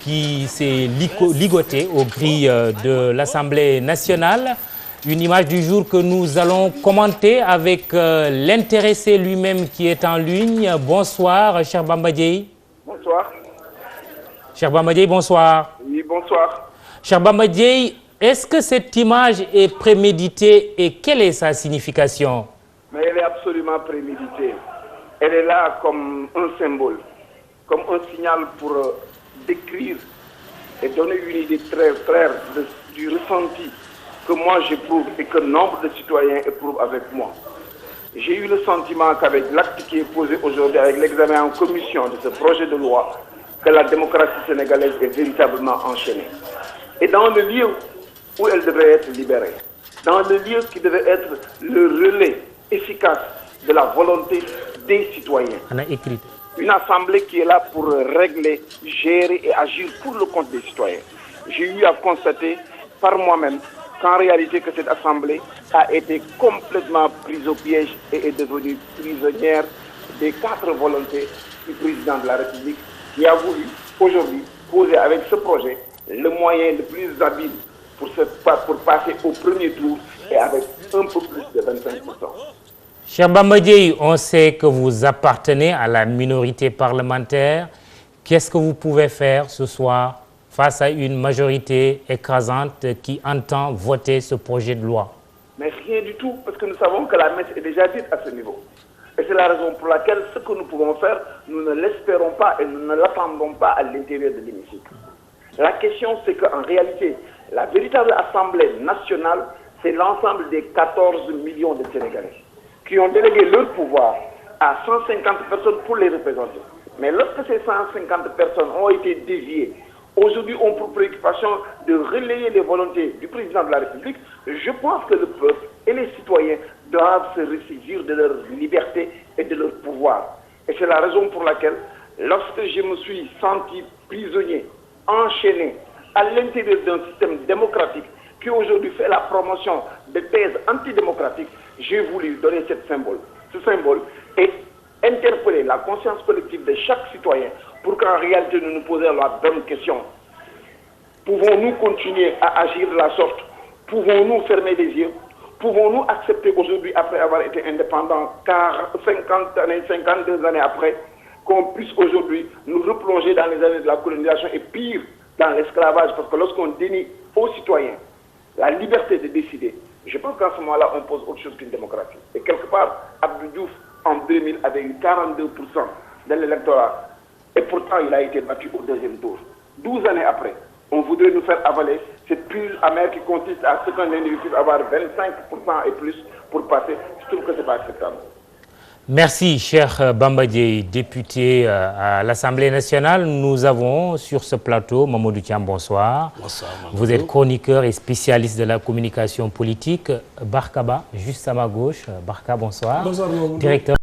qui s'est ligoté aux grilles de l'Assemblée nationale. Une image du jour que nous allons commenter avec l'intéressé lui-même qui est en ligne. Bonsoir, cher Bamba Dièye. Bonsoir. Cher Bamba Dièye, bonsoir. Oui, bonsoir. Cher Bamba Dièye, est-ce que cette image est préméditée et quelle est sa signification? Mais elle est absolument préméditée. Elle est là comme un symbole, comme un signal pour décrire et donner une idée très claire du ressenti que moi j'éprouve et que nombre de citoyens éprouvent avec moi. J'ai eu le sentiment qu'avec l'acte qui est posé aujourd'hui, avec l'examen en commission de ce projet de loi, que la démocratie sénégalaise est véritablement enchaînée. Et dans le lieu où elle devrait être libérée, dans le lieu qui devait être le relais efficace de la volonté des citoyens. Une assemblée qui est là pour régler, gérer et agir pour le compte des citoyens. J'ai eu à constater par moi-même qu'en réalité que cette assemblée a été complètement prise au piège et est devenue prisonnière des 4 volontés du président de la République qui a voulu aujourd'hui poser avec ce projet le moyen le plus habile pour passer au premier tour et avec un peu plus de 25%. Cher Bamba Dièye, on sait que vous appartenez à la minorité parlementaire. Qu'est-ce que vous pouvez faire ce soir face à une majorité écrasante qui entend voter ce projet de loi? Mais rien du tout, parce que nous savons que la messe est déjà dite à ce niveau. Et c'est la raison pour laquelle ce que nous pouvons faire, nous ne l'espérons pas et nous ne l'attendons pas à l'intérieur de l'hémicycle. La question, c'est qu'en réalité, la véritable Assemblée nationale, c'est l'ensemble des 14 millions de Sénégalais qui ont délégué leur pouvoir à 150 personnes pour les représenter. Mais lorsque ces 150 personnes ont été déviées, aujourd'hui ont pour préoccupation de relayer les volontés du président de la République, je pense que le peuple et les citoyens doivent se ressaisir de leur liberté et de leur pouvoir. Et c'est la raison pour laquelle, lorsque je me suis senti prisonnier, enchaîné à l'intérieur d'un système démocratique qui aujourd'hui fait la promotion de thèses antidémocratiques, j'ai voulu donner ce symbole et interpeller la conscience collective de chaque citoyen pour qu'en réalité nous nous posions la bonne question. Pouvons-nous continuer à agir de la sorte? Pouvons-nous fermer les yeux? Pouvons-nous accepter aujourd'hui, après avoir été indépendants, 52 années après, qu'on puisse aujourd'hui nous replonger dans les années de la colonisation et pire, dans l'esclavage? Parce que lorsqu'on dénie aux citoyens la liberté de décider, je pense qu'en ce moment-là, on pose autre chose qu'une démocratie. Et quelque part, Abdou Diouf, en 2000, avait eu 42% de l'électorat. Et pourtant, il a été battu au deuxième tour. 12 années après, on voudrait nous faire avaler cette pure amère qui consiste à ce qu'un individu puisse avoir 25% et plus pour passer. Je trouve que ce n'est pas acceptable. Merci, cher Bamba Dièye, député à l'Assemblée nationale. Nous avons sur ce plateau Mamadou Thiam, bonsoir. Bonsoir. Vous êtes chroniqueur et spécialiste de la communication politique. Barkaba, juste à ma gauche. Barka, bonsoir. Bonsoir, Mamadou. Directeur